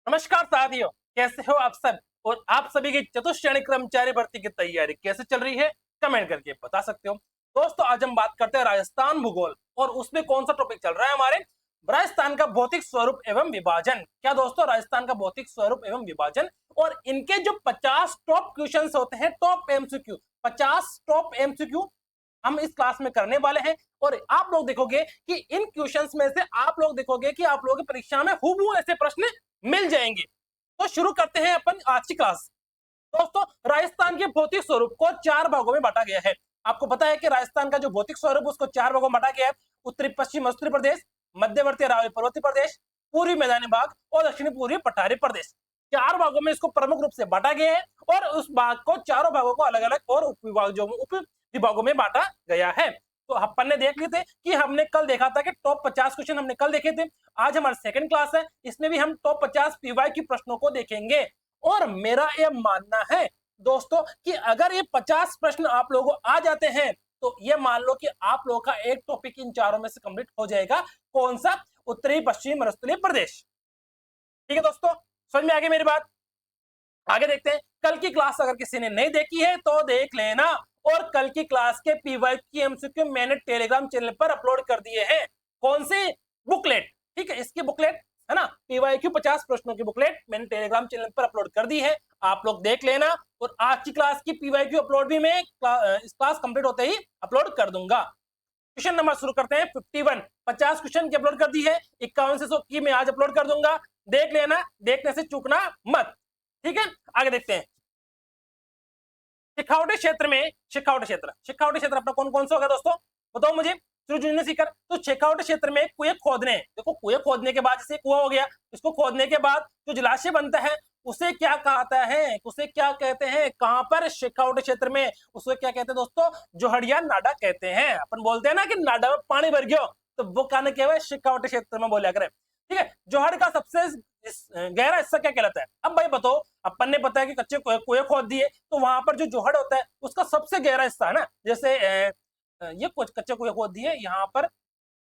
नमस्कार साथियों, कैसे हो आप सब। और आप सभी की चतुश्रेणी कर्मचारी भर्ती की तैयारी कैसे चल रही है, कमेंट करके बता सकते हो। दोस्तों, आज हम बात करते हैं राजस्थान भूगोल और उसमें कौन सा टॉपिक चल रहा है हमारे, राजस्थान का भौतिक स्वरूप एवं विभाजन। क्या दोस्तों, राजस्थान का भौतिक स्वरूप एवं विभाजन और इनके जो 50 टॉप क्वेश्चन होते हैं, टॉप एमसीक्यू, 50 टॉप एमसीक्यू हम इस क्लास में करने वाले हैं। और आप लोग देखोगे कि इन क्वेश्चंस में से आप लोग देखोगे कि आप लोगों की परीक्षा में हूबहू ऐसे प्रश्न मिल जाएंगे। तो शुरू करते हैं अपन आज की क्लास। दोस्तों, राजस्थान के भौतिक स्वरूप को 4 भागों में बांटा गया है। आपको पता है कि राजस्थान का जो भौतिक स्वरूप उसको 4 भागों में बांटा गया है। उत्तरी पश्चिम उत्तरी प्रदेश, मध्यवर्ती अरावली पर्वतीय प्रदेश, पूर्वी मैदानी भाग और दक्षिणी पूर्वी पठारी प्रदेश। 4 भागों में इसको प्रमुख रूप से बांटा गया है और उस भाग को चारों भागों को अलग अलग और उप विभागों में बांटा गया है। तो अपन ने देख लिए थे कि हमने कल देखा था कि टॉप 50 क्वेश्चन हमने कल देखे थे। आज हमारा सेकंड क्लास है, इसमें भी हम टॉप 50 पीवाई की प्रश्नों को देखेंगे। और मेरा यह मानना है दोस्तों कि अगर ये 50 प्रश्न आप लोगों को आ जाते हैं तो ये मान लो कि आप लोगों का एक टॉपिक इन चारों में से कंप्लीट हो जाएगा। कौन सा? उत्तरी पश्चिम मरुस्थलीय प्रदेश। ठीक है दोस्तों, समझ में आ गई मेरी बात। आगे देखते हैं। कल की क्लास अगर किसी ने नहीं देखी है तो देख लेना। और कल की क्लास के पीवाई की एमसीक्यू मैंने टेलीग्राम चैनल पर अपलोड कर दिए हैं। कौन सी? बुकलेट। ठीक है, इसकी बुकलेट है ना, पीवाईक्यू 50 प्रश्नों की बुकलेट मैंने टेलीग्राम चैनल पर अपलोड कर दी है, आप लोग देख लेना। और आज की क्लास की पीवाईक्यू अपलोड भी मैं इस क्लास कंप्लीट होते ही अपलोड कर दूंगा। क्वेश्चन नंबर शुरू करते हैं। 51 50 क्वेश्चन की अपलोड कर दी है, 51 से 100 की मैं आज अपलोड कर दूंगा। देख लेना, देखने से चूकना मत। ठीक है, आगे देखते हैं। शेखावटी क्षेत्र में शेखावटी क्षेत्र अपना कौन कौन सा होगा दोस्तों, बताओ मुझे। सीकर। तो शेखावटी क्षेत्र में कुएं खोदने, देखो कुएं खोदने के बाद जैसे कुआं हो गया, इसको खोदने के बाद जो जलाशय बनता है उसे क्या कहता है, उसे क्या कहते हैं, कहां पर? शेखावटी क्षेत्र में। उसे क्या कहते हैं दोस्तों? जोहड़िया नाडा कहते हैं। अपन बोलते हैं ना कि नाडा में पानी भर गया, तो वो कहने क्या है, शेखावटी क्षेत्र में बोला करें। ठीक है, जोहड़ का सबसे गहरा हिस्सा क्या कहलाता है? अब भाई बताओ, अपन ने पता है कि कच्चे कुएं खोद दिए तो वहां पर जो जोहड़ होता है उसका सबसे गहरा हिस्सा है ना, जैसे ये कुछ कच्चे कुएं खोद दिए, यहाँ पर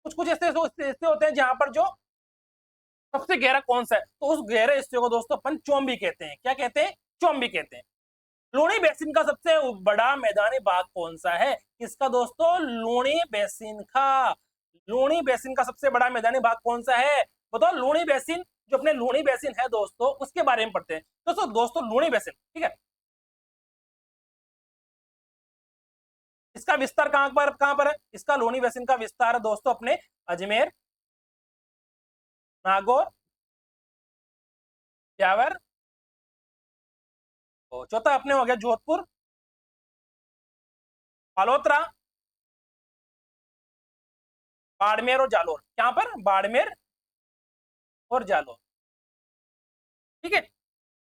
कुछ कुछ ऐसे ऐसे होते हैं जहां पर जो सबसे गहरा कौन सा है, तो उस गहरे हिस्से को दोस्तों अपन चोंबी कहते हैं। क्या कहते हैं? चोंबी कहते हैं। लूणी बेसिन का सबसे बड़ा मैदानी भाग कौन सा है? किसका दोस्तों? लूणी बेसिन का। लूणी बेसिन का सबसे बड़ा मैदानी भाग कौन सा है? बताओ। लूणी बेसिन, जो अपने लूणी बेसिन है दोस्तों, उसके बारे में पढ़ते हैं। दोस्तों लूणी बेसिन, ठीक है, इसका विस्तार कहां पर है? इसका लूणी बेसिन का विस्तार है दोस्तों अपने अजमेर, नागौर, ब्यावर, और चौथा अपने हो गया जोधपुर, बालोतरा, बाड़मेर और जालोर। यहाँ पर बाड़मेर और जालोर। ठीक है,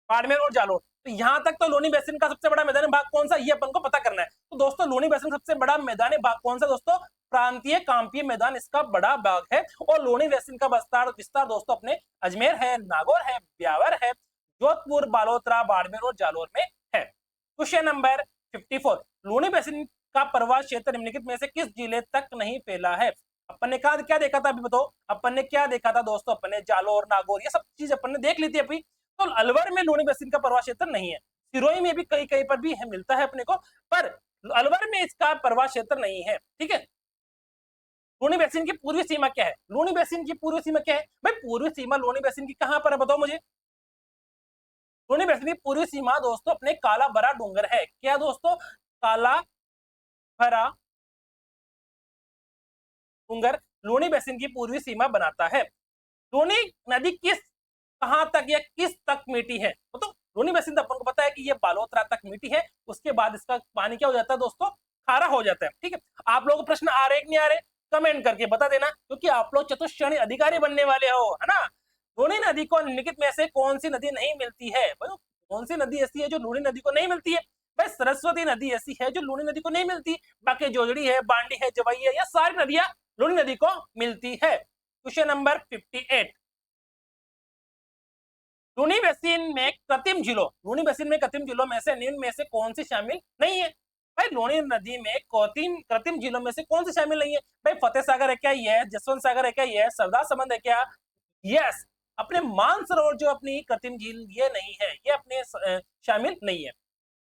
बाड़मेर और जालोर। तो यहाँ तक तो लोनी बेसिन का सबसे बड़ा मैदानी भाग कौन सा, ये अपन को पता करना है। तो दोस्तों लोनी बेसिन का सबसे बड़ा मैदानी भाग कौन सा दोस्तों? प्रांतीय कांपीय मैदान इसका बड़ा भाग है। और लोनी बेसिन का विस्तार दोस्तों अपने अजमेर है, नागौर है, ब्यावर है, जोधपुर, बालोतरा, बाड़मेर और जालोर में है। Question number 54। लोनी बेसिन का प्रवास क्षेत्र निम्नलिखित में से किस जिले तक नहीं फैला है? अपन ने कहा क्या देखा था अभी बताओ, अपन ने क्या देखा था दोस्तों? अपन ने जालोर, नागौर, ये सब चीज अपन ने देख ली थी अभी। तो अलवर में लूणी बेसिन का प्रवास क्षेत्र नहीं है। सिरोही में भी कई कई पर भी है, मिलता है अपने को, पर अलवर में इसका प्रवास क्षेत्र नहीं है। ठीक है, लूणी बेसिन की पूर्वी सीमा क्या है? लूणी बेसिन की पूर्वी सीमा क्या है भाई? पूर्वी सीमा लूणी बेसिन की कहां पर है, बताओ मुझे। लूणी बेसिन की पूर्वी सीमा दोस्तों अपने काला भरा डूंगर है। क्या दोस्तों? काला भरा डूंगर लूणी बेसिन की पूर्वी सीमा बनाता है। लूणी नदी कहां तक या किस तक मीठी है? तो लूनी बेसिन अपन को पता है कि ये बालोतरा तक मीठी है, उसके बाद इसका पानी क्या हो जाता है दोस्तों? खारा हो जाता है। ठीक है, आप लोग प्रश्न आ रहे कि नहीं आ रहे, कमेंट करके बता देना, क्योंकि आप लोग चतुश्रेणी अधिकारी बनने वाले हो, है ना। लूनी नदी को निम्नलिखित में से कौन सी नदी नहीं मिलती है? कौन सी नदी ऐसी है जो लूनी नदी को नहीं मिलती है? भाई सरस्वती नदी ऐसी है जो लूनी नदी को नहीं मिलती। बाकी जोजड़ी है, बांडी है, जवाई है, ये सारी नदियां लूनी नदी को मिलती है। Question number 58। लूनी बेसिन में कृत्रिम झीलों, लूनी बेसिन में कृत्रिम झीलों में से निम्न में से कौन सी शामिल नहीं है? भाई लूनी नदी में कृत्रिम झीलों में से कौन सी शामिल नहीं है? भाई फतेह सागर है क्या? यस। जसवंत सागर है क्या? यस। सरदार समंद है क्या? यस। अपने मानसरोवर जो अपनी कृत्रिम झील ये नहीं है, ये अपने शामिल नहीं है।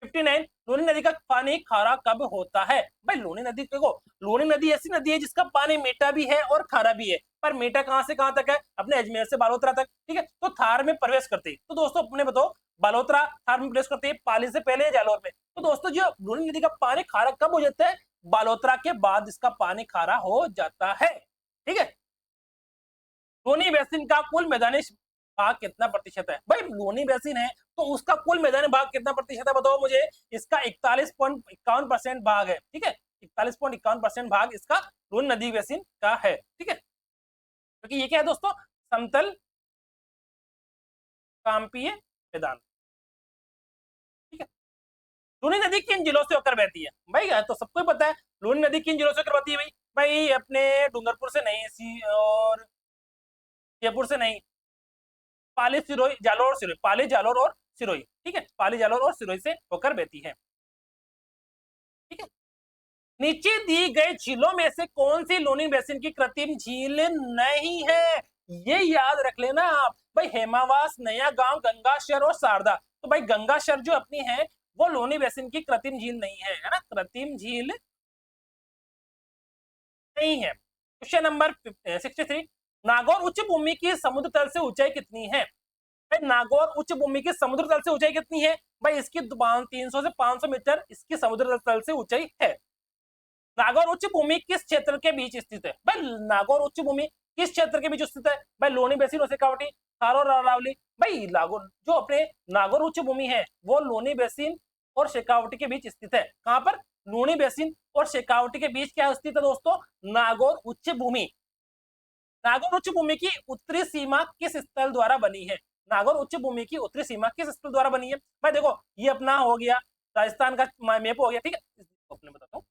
59 लूनी नदी का पानी खारा कब होता है? भाई लूनी नदी देखो, लूनी नदी ऐसी नदी है जिसका पानी मीठा भी है और खारा भी है, पर मीठा कहां से कहां तक है? अपने अजमेर से बालोतरा तक, ठीक है। तो थार में प्रवेश करते है, तो दोस्तों अपने बताओ बालोतरा थार में प्रवेश करते है, पाली से पहले जालोर में। तो दोस्तों जो लूनी नदी का पानी खारा कब हो जाता है? बालोतरा के बाद इसका पानी खारा हो जाता है, ठीक है। लूनी बेसिन का कुल मैदानी भाग कितना प्रतिशत है? भाई लूनी बेसिन है तो उसका कुल मैदानी भाग कितना प्रतिशत है बताओ मुझे? इसका 41.51% भाग है, ठीक है। 41.51% भाग इसका लूनी नदी बेसिन का है, ठीक है। क्योंकि ये क्या है दोस्तों? समतल कांपीय मैदान, ठीक है। लूनी नदी किन जिलों से होकर बहती है? भाई तो सबको ही पता है लूनी नदी किन जिलों से होकर बहती है। भाई भाई अपने डूंगरपुर से नहीं, सी और जयपुर से नहीं, पाली सिरोही जालोर और सिरोही, पाली जालोर और सिरोही, ठीक है। पाली जालोर और सिरोही से होकर बहती है, ठीक है। नीचे दी गई झीलों में से कौन सी लूनी बेसिन की कृत्रिम झील नहीं है? ये याद रख लेना आप। भाई हेमावास, नया गांव, गंगाशर और शारदा। तो भाई गंगाशर जो अपनी है वो लूनी बेसिन की कृत्रिम झील नहीं है ना, कृत्रिम झील नहीं है। क्वेश्चन नंबर 63 नागौर उच्च भूमि की समुद्र तल से ऊंचाई कितनी है? भाई नागौर उच्च भूमि की समुद्र तल से ऊंचाई कितनी है? भाई इसकी 300 से 500 मीटर इसकी समुद्र तल से ऊंचाई है। नागौर उच्च भूमि किस क्षेत्र के बीच स्थित है? भाई नागौर उच्च भूमि किस क्षेत्र के बीच स्थित है? भाई लोनी बेसिन और शेखावटी, थार और अरावली। भाई नागौर जो अपने नागौर उच्च भूमि है वो लोनी बेसिन और शेखावटी के बीच स्थित है। कहां पर? लोनी बेसिन और शेखावटी के बीच क्या स्थित है दोस्तों? नागौर उच्च भूमि। नागौर उच्च भूमि की उत्तरी सीमा किस स्थल द्वारा बनी है? नागौर उच्च भूमि की उत्तरी सीमा किस स्थल द्वारा बनी है? भाई देखो ये अपना हो गया राजस्थान का मैप हो गया, ठीक है। अपने बताता हूँ,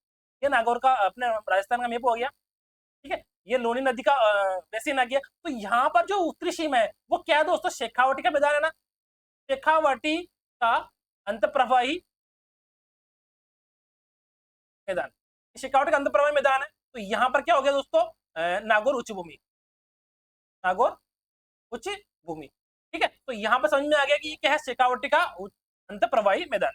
ये नागौर का अपने राजस्थान का मैप हो गया, ठीक है। ये लोनी नदी का बेसिन आ गया। तो यहाँ पर जो उत्तरी सीमा है वो क्या है दोस्तों? शेखावटी का मैदान है ना, शेखावटी का अंत प्रवाही मैदान, शेखावटी का अंत प्रवाही मैदान है। तो यहाँ पर क्या हो गया दोस्तों? नागौर उच्च भूमि, नागौर उच्च भूमि, ठीक है। तो यहाँ पर समझ में आ गया कि ये क्या है? शेखावटी का अंत प्रवाही मैदान।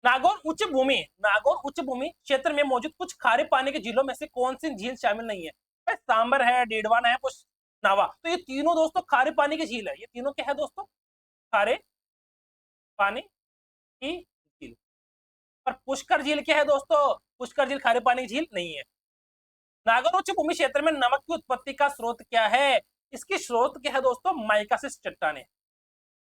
नागौर उच्च भूमि, नागौर उच्च भूमि क्षेत्र में मौजूद कुछ खारे पानी के झीलों में से कौन सी झील शामिल नहीं है? भाई सांबर है, डेडवाना है, कुछ नावा। तो ये तीनों दोस्तों खारे पानी की झील है। ये तीनों क्या है दोस्तों? खारे पानी की झील। पर पुष्कर झील क्या है दोस्तों? पुष्कर झील खारे पानी की झील नहीं है। नागौर उच्च भूमि क्षेत्र में नमक की उत्पत्ति का स्रोत क्या है? इसकी स्रोत क्या है दोस्तों? माइकासिस चट्टाने,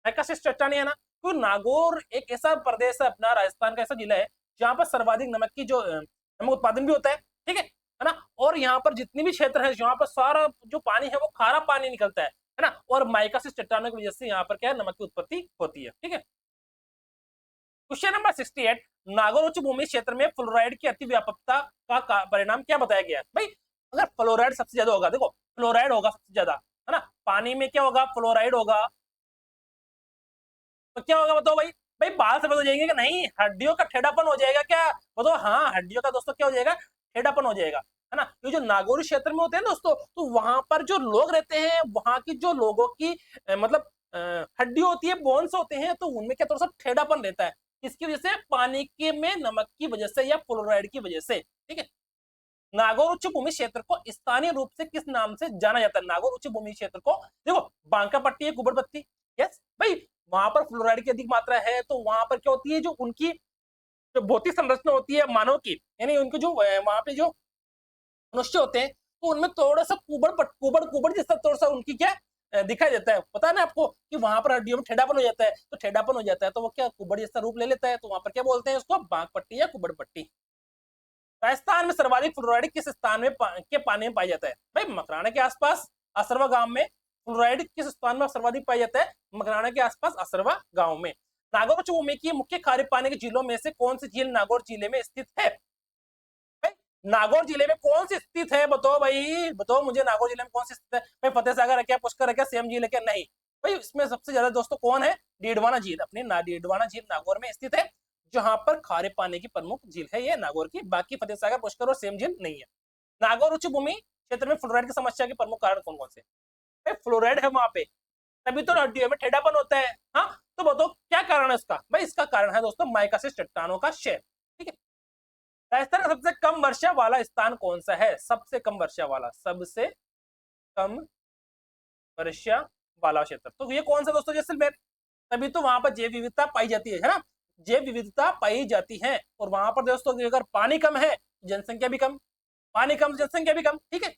माइकासिस चट्टाने है ना। तो नागौर एक ऐसा प्रदेश है अपना, राजस्थान का ऐसा जिला है जहां पर सर्वाधिक नमक की जो नमक उत्पादन भी होता है, ठीक है ना। और यहाँ पर जितनी भी क्षेत्र है जहाँ पर सारा जो पानी है वो खारा पानी निकलता है ना। और माइकासिस चट्टानों की वजह से यहाँ पर क्या है? नमक की उत्पत्ति होती है, ठीक है। क्वेश्चन नंबर 68 नागौर उच्च भूमि क्षेत्र में फ्लोराइड की अतिव्यापकता का परिणाम क्या बताया गया है? भाई अगर फ्लोराइड सबसे ज्यादा होगा, देखो फ्लोराइड होगा सबसे ज्यादा, है ना। पानी में क्या होगा? फ्लोराइड होगा। तो क्या होगा बताओ भाई? भाई बाल सफेद हो जाएंगे कि नहीं? हड्डियों का ठेडापन हो जाएगा क्या बताओ? हाँ हड्डियों का दोस्तों क्या हो जाएगा? ठेडापन हो जाएगा, है ना। ये जो नागौरी क्षेत्र में होते हैं दोस्तों, तो वहां पर जो लोग रहते हैं वहां की जो लोगों की मतलब हड्डी होती है, बोन्स होते हैं, तो उनमें क्या थोड़ा सा ठेडापन रहता है। इसकी वजह से पानी के में नमक की वजह से या फ्लोराइड की वजह से, ठीक है। नागौर उच्च भूमि क्षेत्र को स्थानीय रूप से किस नाम से जाना जाता है? नागौर उच्च भूमि क्षेत्र को देखो बांका पट्टी है, कुबड़ पट्टी, यस भाई वहां पर फ्लोराइड की अधिक मात्रा है। तो वहां पर क्या होती है? जो उनकी जो भौतिक संरचना होती है मानव की, यानी उनके जो वहां पे जो मनुष्य होते हैं, तो उनमें थोड़ा सा कुबड़ कुबड़ जैसा थोड़ा सा उनकी क्या दिखाई देता है। पता है ना आपको कि वहां पर हड्डियों में ठेडापन हो जाता है, तो ठेडापन हो जाता है तो वो क्या कुबड़ जैसा रूप ले लेता है। तो वहां पर क्या बोलते हैं उसको? बांक पट्टी या कुबड़ पट्टी। राजस्थान में सर्वाधिक फ्लोराइड किस स्थान में के पानी में पाया जाता है? भाई मकराना के आसपास असरवा गांव में। फ्लोराइड किस स्थान में सर्वाधिक पाया जाता है? मकराना के आसपास असरवा गांव में। नागौर उच्च भूमि की मुख्य खारे पानी के झीलों में से कौन सी झील नागौर जिले में स्थित है? भाई नागौर जिले में कौन सी स्थित है बताओ? भाई बताओ मुझे नागौर जिले में कौन सी स्थित है? भाई फतेह सागर है क्या? पुष्कर है क्या? सेम झील है क्या? नहीं भाई इसमें सबसे ज्यादा दोस्तों कौन है? डीडवाना झील। अपनी डीडवाना झील नागौर में स्थित है, जहां पर खारे पानी की प्रमुख झील है ये नागौर की। बाकी फतेह सागर, पुष्कर और सेम झील नहीं है। नागौर उच्च भूमि क्षेत्र में फ्लोराइड की समस्या के प्रमुख कारण कौन कौन से? भाई फ्लोराइड है वहां पे, तभी तो हड्डियों में टेढ़ापन होता है। हाँ, तो बताओ क्या कारण है इसका? भाई इसका कारण है दोस्तों माइकासिस चट्टानों का क्षेत्र। ठीक है, राजस्थान का सबसे कम वर्षा वाला स्थान कौन सा है? सबसे कम वर्षा वाला, सबसे कम वर्षा वाला क्षेत्र, तो ये कौन सा दोस्तों? जैसलमेर। तभी तो वहां पर जैव विविधता पाई जाती है ना, जैव विविधता पाई जाती है। और वहां पर दोस्तों अगर पानी कम है, जनसंख्या भी कम, पानी कम जनसंख्या भी कम। ठीक है,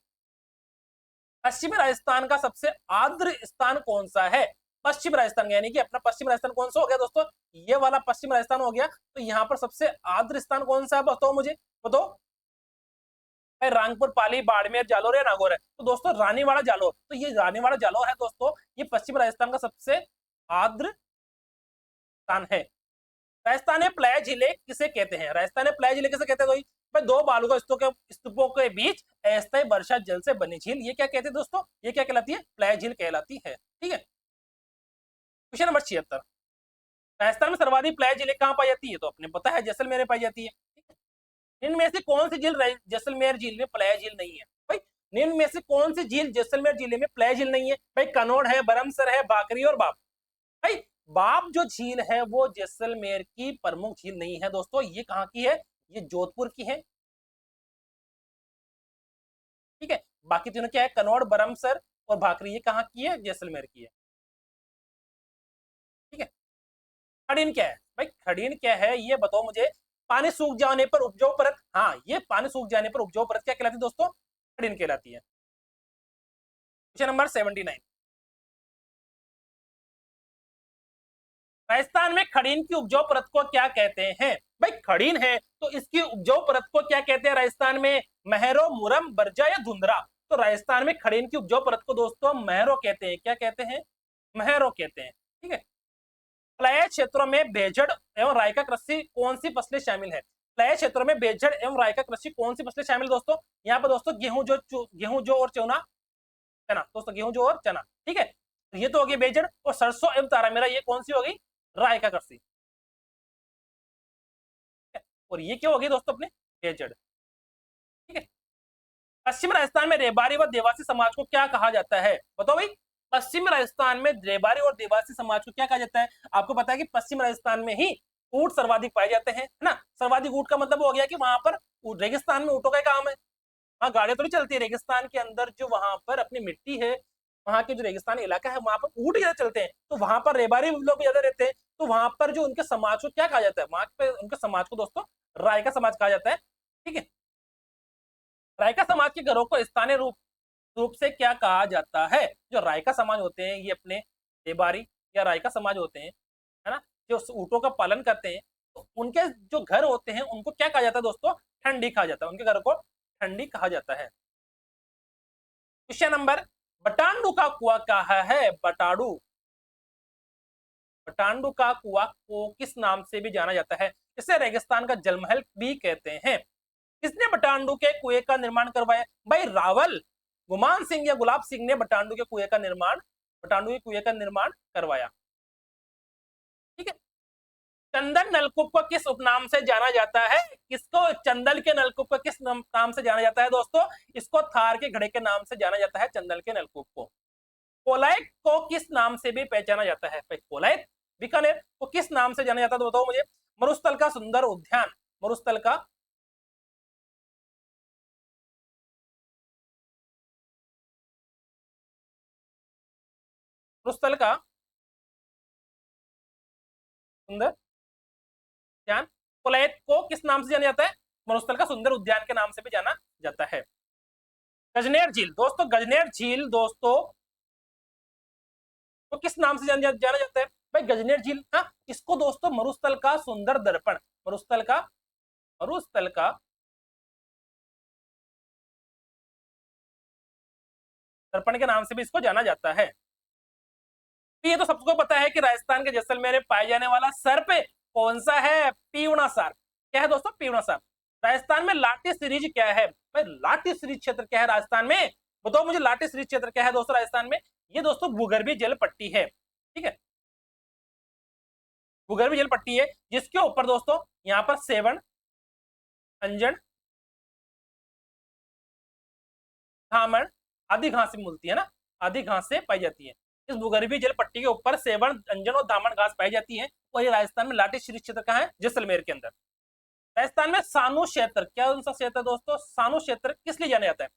पश्चिमी राजस्थान का सबसे आर्द्र स्थान कौन सा है? पश्चिम राजस्थान, यानी कि अपना पश्चिम राजस्थान कौन सा हो गया दोस्तों? ये वाला पश्चिम राजस्थान हो गया। तो यहाँ पर सबसे आर्द्र स्थान कौन सा है बताओ मुझे, बताओ। भाई रांगपुर, पाली, बाड़मेर, जालोर या नागौर है? तो दोस्तों रानीवाड़ा जालोर, तो ये रानीवाड़ा जालोर है दोस्तों, ये पश्चिम राजस्थान का सबसे आर्द्र स्थान है। राजस्थान में प्लाय झीलें किसे कहते हैं? राजस्थान में प्लाय झीलें किसे कहते हैं? भाई दो बालुका स्तूपों के बीच अस्थायी वर्षा जल से बनी झील, ये क्या कहते हैं दोस्तों? ये क्या कहलाती है? प्लाय झील कहलाती है। ठीक है, क्वेश्चन नंबर 76, राजस्थान में सर्वाधिक प्लाय झीलें कहाँ पाई जाती है? तो अपने पता है जैसलमेर में पाई जाती है। इनमें से कौन सी झील जैसलमेर झील में प्लाय झील नहीं है? भाई इनमें से कौन सी झील जैसलमेर जिले में प्लाय झील नहीं है? भाई कनौड़ है, बरमसर है, बाकरी और बाप। भाई बाप जो झील है वो जैसलमेर की प्रमुख झील नहीं है दोस्तों, ये कहाँ की है? ये जोधपुर की है। ठीक है, बाकी तीनों क्या है? कनौड़, बरमसर और भाकरी, ये कहाँ की है? जैसलमेर की है। ठीक है, खड़ीन क्या है? भाई खड़ीन क्या है ये बताओ मुझे। पानी सूख जाने पर उपजाऊ परत, हाँ ये पानी सूख जाने पर उपजाऊ परत क्या कहलाती है दोस्तों? खड़ीन कहलाती है। क्वेश्चन नंबर 79, राजस्थान में खड़ीन की उपजाऊ परत को क्या कहते हैं? भाई खड़ीन है तो इसकी उपजाऊ परत को क्या कहते हैं राजस्थान में? महरो, मुरम, बरजा या धुंधरा? तो राजस्थान में खड़ीन की उपजाऊ परत को दोस्तों महरो कहते हैं। क्या कहते हैं? महरो कहते हैं। ठीक है, प्लाय क्षेत्रों में बेजड़ एवं राई का कृषि कौन सी फसलें शामिल है? प्लाय क्षेत्रों में बेजड़ एवं राई का कृषि कौन सी फसलें शामिल दोस्तों? यहाँ पर दोस्तों गेहूं जो और चना, चना दोस्तों, गेहूं जो और चना। ठीक है, ये तो हो गई बेजड़, और सरसों एवं तारा मेरा ये कौन सी होगी? राय का कृषि। और ये क्या होगी दोस्तों? अपने बेजड़। ठीक है, पश्चिम राजस्थान में रेबारी व देवासी समाज को क्या कहा जाता है? बताओ भाई, पश्चिम राजस्थान में रेबारी और देवासी समाज को क्या कहा जाता है? आपको पता है कि पश्चिम राजस्थान में ही ऊंट सर्वाधिक पाए जाते हैं, है ना। सर्वाधिक ऊंट का मतलब हो गया कि वहां पर रेगिस्तान में ऊंटों का काम है। हाँ, गाड़ियां तो नहीं चलती है रेगिस्तान के अंदर, जो वहां पर अपनी मिट्टी है, वहां के जो रेगिस्तानी इलाका है वहां पर ऊंट ज्यादा चलते हैं, तो वहां पर रेबारी लोग ज्यादा रहते हैं। तो वहां पर जो उनके समाज को क्या कहा जाता है? वहां पे उनके समाज को दोस्तों रायका समाज कहा जाता है। ठीक है, रायका समाज के घरों को स्थानीय रूप से क्या कहा जाता है? जो रायका समाज होते हैं ये अपने रेबारी या रायका समाज होते हैं, है ना, जो ऊँटों का पालन करते हैं, तो उनके जो घर होते हैं उनको क्या कहा जाता है दोस्तों? ठंडी कहा जाता है। उनके घर को ठंडी कहा जाता है। क्वेश्चन नंबर, बटांडू का कुआं कहाँ है? बटाडू, बटांडू का कुआं को किस नाम से भी जाना जाता है? इसे रेगिस्तान का जलमहल भी कहते हैं। किसने बटांडू के कुएं का निर्माण करवाया? भाई रावल, गुमान सिंह या गुलाब सिंह ने बटांडू के कुएं का निर्माण, बटांडू के कुएं का निर्माण करवाया। ठीक है, चंदन नलकूप को किस उपनाम से जाना जाता है? किसको चंदन के नलकूप को किस नाम से जाना जाता है दोस्तों? इसको थार के घड़े के नाम से जाना जाता है, चंदन के नलकूप को। कोलायत को किस नाम से भी पहचाना जाता है? भाई कोलायत, बीकानेर को किस नाम से जाना जाता है तो बताओ मुझे। मरुस्थल का सुंदर उद्यान, मरुस्थल का, मरुस्थल का सुंदर उद्यान। कोलायत को किस नाम से जाना जाता है? मरुस्थल का सुंदर उद्यान के नाम से भी जाना जाता है। गजनेर झील दोस्तों, गजनेर झील दोस्तों को किस नाम से जाना जाता है? भाई गजनेर झील, हाँ, इसको दोस्तों मरुस्थल का सुंदर दर्पण, मरुस्थल का, मरुस्थल का दर्पण के नाम से भी इसको जाना जाता है। तो ये तो सबको पता है कि राजस्थान के जैसलमेर में पाए जाने वाला सर्प कौन सा है? पीवना सर्प। क्या है दोस्तों? पीवना सर्प। राजस्थान में लाटी सीरीज क्या है? भाई लाटी सीरीज क्षेत्र क्या है राजस्थान में? बताओ मुझे, लाटी सीरीज क्षेत्र क्या है दोस्तों राजस्थान में? ये दोस्तों भूगर्भीय जल पट्टी है। ठीक है, भूगर्भीय जल पट्टी है, जिसके ऊपर दोस्तों यहाँ पर सेवन, अंजन, धामण आदि घासें मिलती है ना, आदि घासें पाई जाती है। इस भूगर्भीय जल पट्टी के ऊपर सेवन, अंजन और दामन घास पाई जाती है। और ये राजस्थान में लाटी श्री क्षेत्र का है, जैसलमेर के अंदर। राजस्थान में सानू क्षेत्र, क्या कौन सा क्षेत्र दोस्तों? सानू क्षेत्र किस लिए जाना जाता है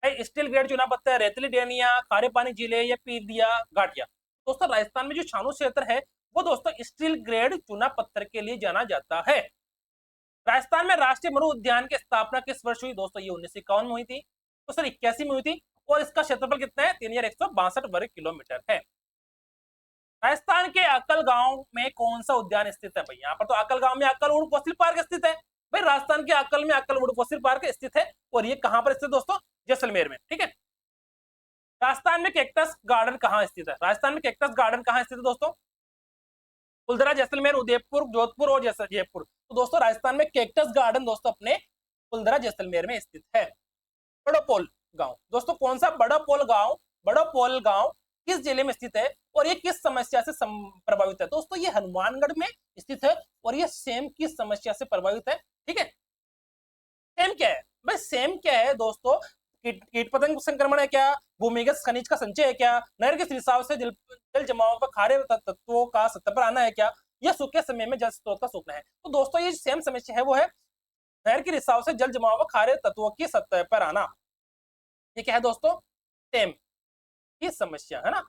भाई? स्टील ग्रेड चुना पत्थर, रेतीली डेनिया, खारे पानी झीलें या पीलिया घाटिया। दोस्तों राजस्थान में जो सानू क्षेत्र है वो दोस्तों स्टील ग्रेड चुना पत्थर के लिए जाना जाता है। राजस्थान में राष्ट्रीय मरु उद्यान की स्थापना किस वर्ष हुई दोस्तों? ये 1951 में हुई थी, तो सर 81 में हुई थी। और इसका क्षेत्रफल कितना है? 3162 वर्ग किलोमीटर है। राजस्थान के अक्कल गांव में कौन सा उद्यान स्थित है भाई? यहाँ पर तो अक्कल गांव में अक्कल उड़ फॉसिल पार्क स्थित है भाई। राजस्थान के अक्कल में अक्कल उड़ फॉसिल पार्क स्थित है। और ये कहां पर स्थित दोस्तों? जैसलमेर में, ठीक है। राजस्थान में कैक्टस गार्डन कहाँ स्थित है? राजस्थान में कैक्टस गार्डन कहाँ स्थित है दोस्तों? कुलधरा, जैसलमेर, उदयपुर, जोधपुर और जयपुर। तो दोस्तों राजस्थान में कैक्टस गार्डन दोस्तों अपने कुलधरा जैसलमेर में स्थित है। बड़ोपोल गांव दोस्तों, कौन सा बड़ोपोल गांव? बड़ोपोल गांव किस जिले में स्थित है और ये किस समस्या से प्रभावित है? दोस्तों ये हनुमानगढ़ में स्थित है और ये सेम किस समस्या से प्रभावित है? ठीक है, सेम क्या है भाई? सेम क्या है दोस्तों? कीट पतंग संक्रमण है क्या? भूमिगत खनिज का संचय है क्या? नहर के रिसाव से जल जमाव पर खारे तत्वों का सतह पर आना है क्या? यह सूखे समय में जल स्रोत का सूखना है। तो दोस्तों ये सेम समस्या है, वो है नहर के रिसाव से जल जमाव पर खारे तत्वों की सतह पर आना। ये क्या है दोस्तों? सेम की समस्या है ना।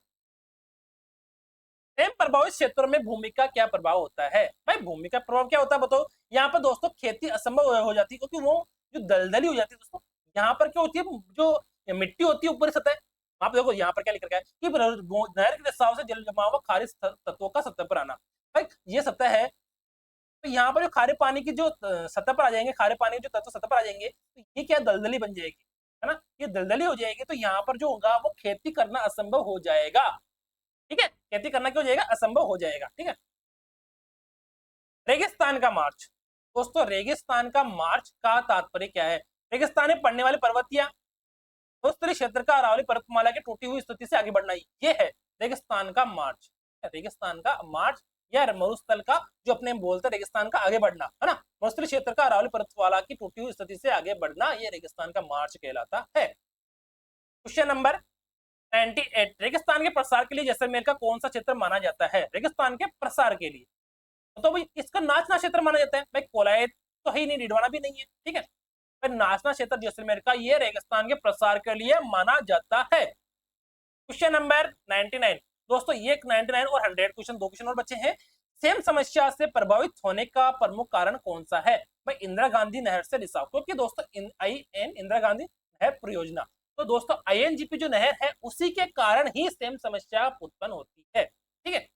सेम प्रभावित क्षेत्रों में भूमि का क्या प्रभाव होता है भाई? भूमि का प्रभाव क्या होता है बताओ? यहाँ पर दोस्तों खेती असंभव हो जाती है, क्योंकि वो जो दलदली हो जाती है दोस्तों। यहाँ पर क्या होती है? जो मिट्टी होती है ऊपरी सतह, आप देखो यहाँ पर क्या लिख रखा है कि नहर के रिसाव से जल जमाव खारे तत्वों का सतह पर आना। भाई ये सतह है, तो यहाँ पर जो खारे पानी की जो सतह पर आ जाएंगे, खारे पानी जो तत्व सतह पर आ जाएंगे, तो ये क्या दलदली बन जाएगी, है ना। ये दलदली हो जाएगी तो यहाँ पर जो होगा वो खेती करना असंभव हो जाएगा। ठीक है, खेती करना क्या हो जाएगा? असंभव हो जाएगा। ठीक है। रेगिस्तान का मार्च दोस्तों, रेगिस्तान का मार्च का तात्पर्य क्या है? रेगिस्तान में पड़ने वाली पर्वतियां, उत्तरी क्षेत्र का अरावली पर्वतमाला की टूटी हुई स्थिति से आगे बढ़ना, ये है रेगिस्तान का मार्च। रेगिस्तान का मार्च या मरुस्थल का जो अपने बोलते रेगिस्तान का आगे बढ़ना, है ना। मरुस्थली क्षेत्र का अरावली पर्वतमाला की टूटी हुई स्थिति से आगे बढ़ना, ये रेगिस्तान का मार्च कहलाता है। क्वेश्चन नंबर 98, रेगिस्तान के प्रसार के लिए जैसलमेर का कौन सा क्षेत्र माना जाता है? रेगिस्तान के प्रसार के लिए तो भाई इसका नाचना क्षेत्र माना जाता है भाई। कोलायत तो है ही नहीं, डिडवाना भी नहीं है, ठीक है। पर नाचना क्षेत्र जैसलमेर का ये रेगिस्तान के प्रसार के लिए माना जाता है। क्वेश्चन नंबर 99 दोस्तों, ये 99 और 100 क्वेश्चन, दो क्वेश्चन और बचे हैं। सेम समस्या से प्रभावित होने का प्रमुख कारण कौन सा है भाई? इंदिरा गांधी नहर से रिसाव, क्योंकि दोस्तों इंदिरा गांधी नहर परियोजना, तो दोस्तों INGP जो नहर है उसी के कारण ही सेम समस्या उत्पन्न होती है। ठीक है।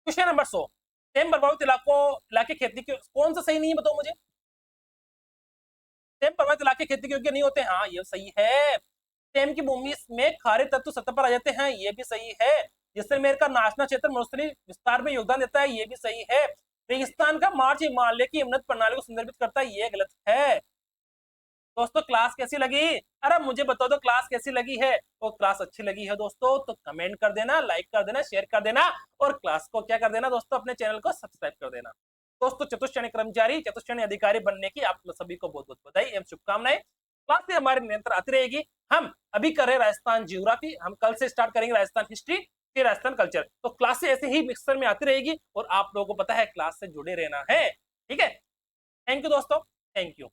क्वेश्चन नंबर 100, सेम प्रभावित इलाके खेती के कौन सा सही नहीं है बताओ मुझे? सेम प्रभावित इलाके खेती योग्य नहीं होते, हाँ ये सही है। सेम की भूमि में खारे तत्व सतह पर आ जाते हैं, ये भी सही है। जैसलमेर का नाचना क्षेत्र मरुस्थलीय विस्तार में योगदान देता है, ये भी सही है। रेगिस्तान का मार्च हिमालय की उन्नत प्रणाली को संदर्भित करता है, ये गलत है। दोस्तों क्लास कैसी लगी? अरे मुझे बताओ तो क्लास कैसी लगी है? तो क्लास अच्छी लगी है दोस्तों तो कमेंट कर देना, लाइक कर देना, शेयर कर देना और क्लास को क्या कर देना दोस्तों? अपने चैनल को सब्सक्राइब कर देना। दोस्तों चतुश्रेणी कर्मचारी, चतुश्रेणी अधिकारी बनने की आप सभी को बहुत बहुत बधाई एवं शुभकामनाएं। क्लास से हमारे निरंतर आती रहेगी। हम अभी कर रहे राजस्थान जियोग्राफी, हम कल से स्टार्ट करेंगे राजस्थान हिस्ट्री, फिर राजस्थान कल्चर। तो क्लास से ऐसे ही मिक्सर में आती रहेगी और आप लोगों को पता है क्लास से जुड़े रहना है। ठीक है, थैंक यू दोस्तों, थैंक यू।